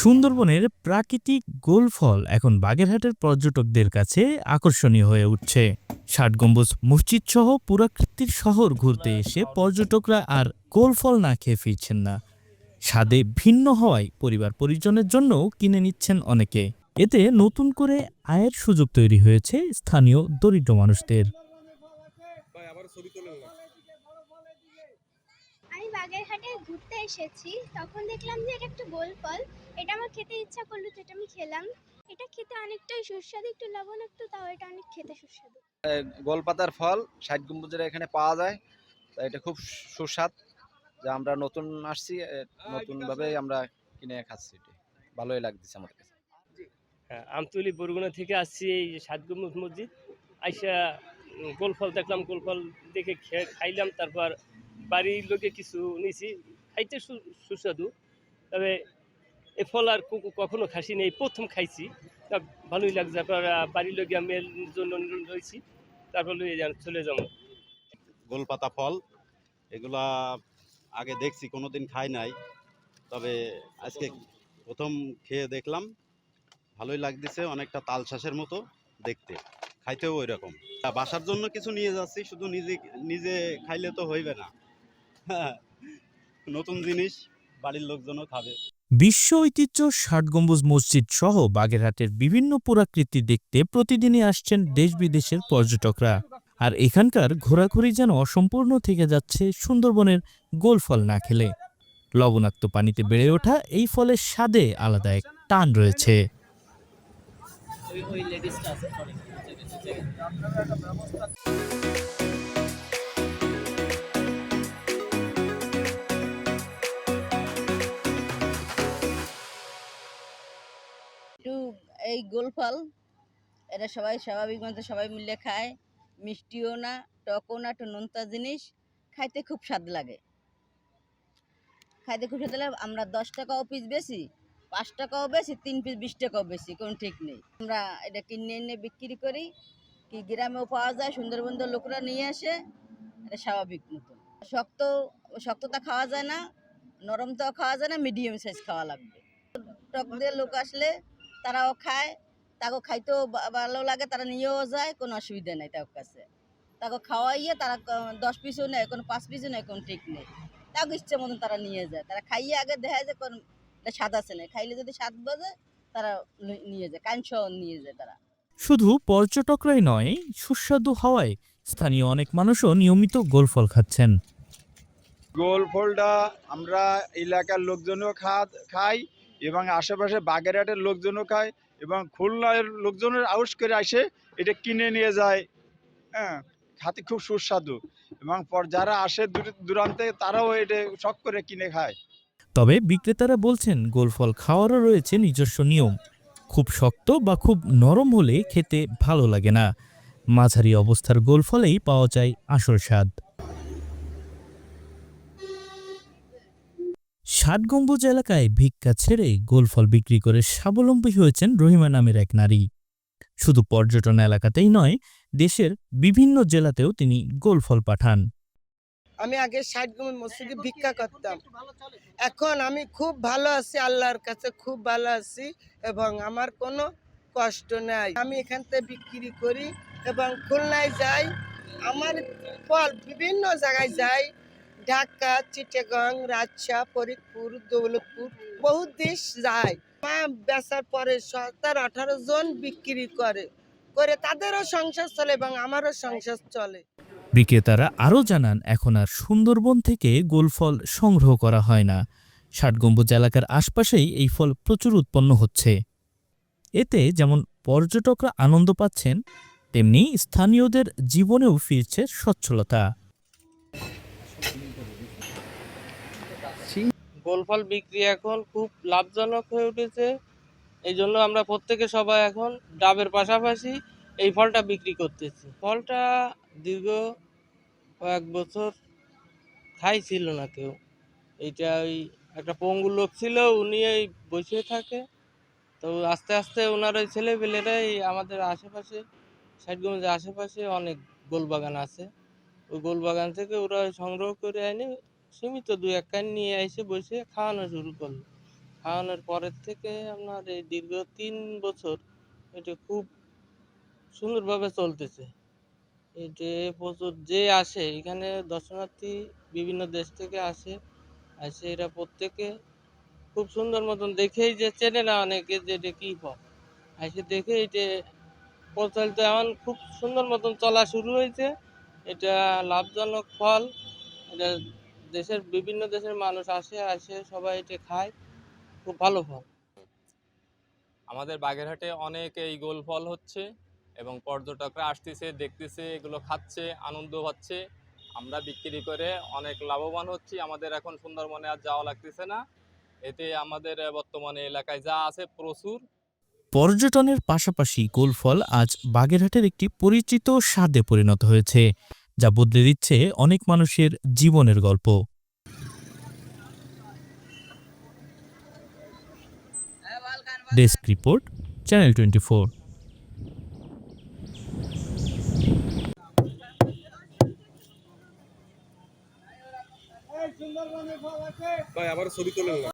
সুন্দরবনের প্রাকৃতিক গোল ফল এখন বাগেরহাটের পর্যটকদের কাছে আকর্ষণীয় হয়ে উঠছে। ৬০ গম্বুজ মসজিদ সহ পুরাকৃতির শহর ঘুরতে এসে পর্যটকরা আর গোল ফল না খেয়ে ফিরছেন না। স্বাদে ভিন্ন হওয়ায় পরিবার পরিজনের জন্যও কিনে নিচ্ছেন অনেকে। এতে নতুন করে আয়ের সুযোগ তৈরি হয়েছে স্থানীয় দরিদ্র মানুষদের। আমি বাগেরহাটে ঘুরতে এসেছি, তখন দেখলাম যে এটা একটা গোল ফল। এটা আমার খেতে ইচ্ছা করলো, তো এটা আমি খেলাম। এটা খেতে অনেকটাই সুস্বাদু, একটু লবণাক্ত, তাও এটা অনেক খেতে সুস্বাদু। গোলপাতার ফল ৬০ গম্বুজের এখানে পাওয়া যায়, তাই এটা খুব সুস্বাদ। যে আমরা নতুন আসছি, নতুন ভাবে আমরা কিনে খাচ্ছি, ভালোই লাগতেছে আমার কাছে। হ্যাঁ, আমতলী বরগুনা থেকে আসছি এই ৭ গম্বুজ মসজিদ আইসা গোল ফল দেখলাম, গোল ফল দেখে খাইলাম। তারপর বাড়ির লোকে কিছু নিছি, খাইতে সুস্বাদু। তবে এই ফল আর কখনো খাসি নেই, প্রথম খাইছি, তা ভালোই লাগছে। তারপর বাড়ির লোকে আমি জন্য রয়েছি, তারপর চলে যাবো। গোলপাতা ফল এগুলা আগে দেখছি, কোনোদিন খাই নাই, তবে আজকে প্রথম খেয়ে দেখলাম, ভালোই লাগতেছে। অনেকটা তালশাঁসের মতো দেখতে, খাইতেও ওই রকম। বাসার জন্য কিছু নিয়ে যাচ্ছি, শুধু নিজে খাইলে তো হইবে না, নতুন জিনিস বাড়ির লোকজনও খাবে। বিশ্ব ঐতিহ্য ৬০ গম্বুজ মসজিদ সহ বাগেরহাটের বিভিন্ন পুরাকৃতি দেখতে প্রতিদিনই আসছেন দেশ বিদেশের পর্যটকরা। আর এখানকার ঘোরাঘুরি যেন অসম্পূর্ণ থেকে যাচ্ছে সুন্দরবনের গোল ফল না খেলে। লবণাক্ত পানিতে বেড়ে ওঠা এই ফলের স্বাদে আলাদা এক টান রয়েছে। এই গোল ফল এটা সবাই স্বাভাবিক মতো সবাই মিলে খায়। মিষ্টিও না, টকও না, একটু নোনতা জিনিস, খাইতে খুব স্বাদ লাগে। আমরা 10 টাকাও পিস বেশি, 5 টাকাও বেশি, 3 পিস 20 টাকাও বেশি, কোনো ঠিক নেই। আমরা এটা কিনে এনে বিক্রি করি, কি গ্রামেও পাওয়া যায়, সুন্দরবনের লোকরা নিয়ে আসে। এটা স্বাভাবিক মতন। শক্ততা খাওয়া যায় না, নরমটাও খাওয়া যায় না, মিডিয়াম সাইজ খাওয়া লাগবে। টক দিয়ে লোক আসলে তারাও খায়, তাকে খাইতেও ভালো লাগে, তারা নিয়েও যায়, কোনো অসুবিধা নেই তার কাছে। তাকে খাওয়াইয়ে তারা 10 পিসও নেয়, কোনো 5 পিসও নেয়, কোনো ঠিক নেই। তাকে ইচ্ছে মতন তারা নিয়ে যায়। তারা খাইয়ে আগে দেখা যায় কোন স্বাদ আছে না, খাইলে যদি স্বাদ বাজে তারা নিয়ে যায়, কাঞ্চও নিয়ে যায় তারা। শুধু পর্যটকরাই নয়, সুস্বাদু হওয়ায় স্থানীয় অনেক মানুষও নিয়মিত গোল ফল খাচ্ছেন। গোল ফলটা আমরা এলাকার লোকজনও খাই, এবং আশেপাশে বাগেরহাটের লোকজনও খায়, এবং খুলনার লোকজনের আউস করে আসে এটা কিনে নিয়ে যায়। হ্যাঁ, খাতে খুব সুস্বাদু, এবং যারা আসে দূরান্তে তারাও এটা শখ করে কিনে খায়। তবে বিক্রেতারা বলছেন গোল ফল খাওয়ারও রয়েছে নিজস্ব নিয়ম। খুব শক্ত বা খুব নরম হলে খেতে ভালো লাগে না। মাঝারি অবস্থার গোল ফলেই পাওয়া যায় আসল স্বাদ। ৬০ গম্বুজ এলাকায় ভিক্ষা ছেড়ে গোল ফল বিক্রি করে স্বাবলম্বী হয়েছেন রহিমা নামের এক নারী। শুধু পর্যটন এলাকাতেই নয়, দেশের বিভিন্ন জেলাতেও তিনি গোল ফল পাঠান। আমি আগে ৬০ গম্বুজ মসজিদে ভিক্ষা করতাম, এখন আমি খুব ভালো আছি, আল্লাহর কাছে খুব ভালো আছি, এবং আমার কোনো কষ্ট নাই। আমি এখান থেকে বিক্রি করি এবং খুলনায় যাই, আমার ফল বিভিন্ন জায়গায় যাই, ঢাকা, চিটাগাং, রাজশাহী, ফরিদপুর, দৌলতপুর, বহুত দেশ যায়। মা বেচার পরে 17-18 জন বিক্রি করে তাদেরও সংসার চলে এবং আমারও সংসার চলে। বিক্রেতারা আরও জানান, এখন আর সুন্দরবন থেকে গোল ফল সংগ্রহ করা হয় না। ৬০ গম্বুজ এলাকার আশপাশেই এই ফল প্রচুর উৎপন্ন হচ্ছে। এতে যেমন পর্যটকরা আনন্দ পাচ্ছেন, তেমনি স্থানীয়দের জীবনেও ফিরছে সচ্ছলতা। গোল ফল বিক্রি এখন খুব লাভজনক হয়ে উঠেছে। এই জন্য আমরা প্রত্যেকে সবাই এখন ডাবের পাশাপাশি এই ফলটা বিক্রি করতেছি। ফলটা দীর্ঘ কয়েক বছর খাইছিল না কেউ। এইটা ওই একটা পঙ্গু লোক ছিল, উনি এই বসে থাকে, তো আস্তে আস্তে ওনার ওই ছেলেপেলেরাই আমাদের আশেপাশে ৬০ গম্বুজের আশেপাশে অনেক গোলবাগান আছে, ওই গোলবাগান থেকে ওরা সংগ্রহ করে এনে সীমিত 2-1 কান নিয়ে এসে বসে খাওয়ানো শুরু করলো। খাওয়ানোর পরের থেকে আপনার এই দীর্ঘ 3 বছর এটা খুব সুন্দরভাবে চলতেছে। এটা প্রচুর যে আসে এখানে দর্শনার্থী বিভিন্ন দেশ থেকে আসে, এসে এরা প্রত্যেকে খুব সুন্দর মতন দেখেই যে চেনে না অনেকে যে এটা কী ফল, এসে দেখে এটা প্রচলিত এখন খুব সুন্দর মতন চলা শুরু হয়েছে। এটা লাভজনক ফল, এটা দেশের বিভিন্ন দেশের মানুষ আসে সবাই এটা খায়, খুব ভালো ফল। আমাদের বাগেরহাটে অনেক এই গোল ফল হচ্ছে এবং পর্যটকরা আসতেছে, দেখতেছে, এগুলো খাচ্ছে, আনন্দ পাচ্ছে। আমরা বিক্রি করে অনেক লাভবান হচ্ছি। আমাদের এখন সুন্দরবনে আর যাওয়া লাগতেছে না। এতে আমাদের বর্তমানে এলাকায় যা আছে প্রচুর। পর্যটনের পাশাপাশি গোল ফল আজ বাগেরহাটের একটি পরিচিত স্বাদে পরিণত হয়েছে, যা বদলে দিচ্ছে অনেক মানুষের জীবনের গল্প। Desk report, channel 24। ভাই আবার ছবি তোলেন না।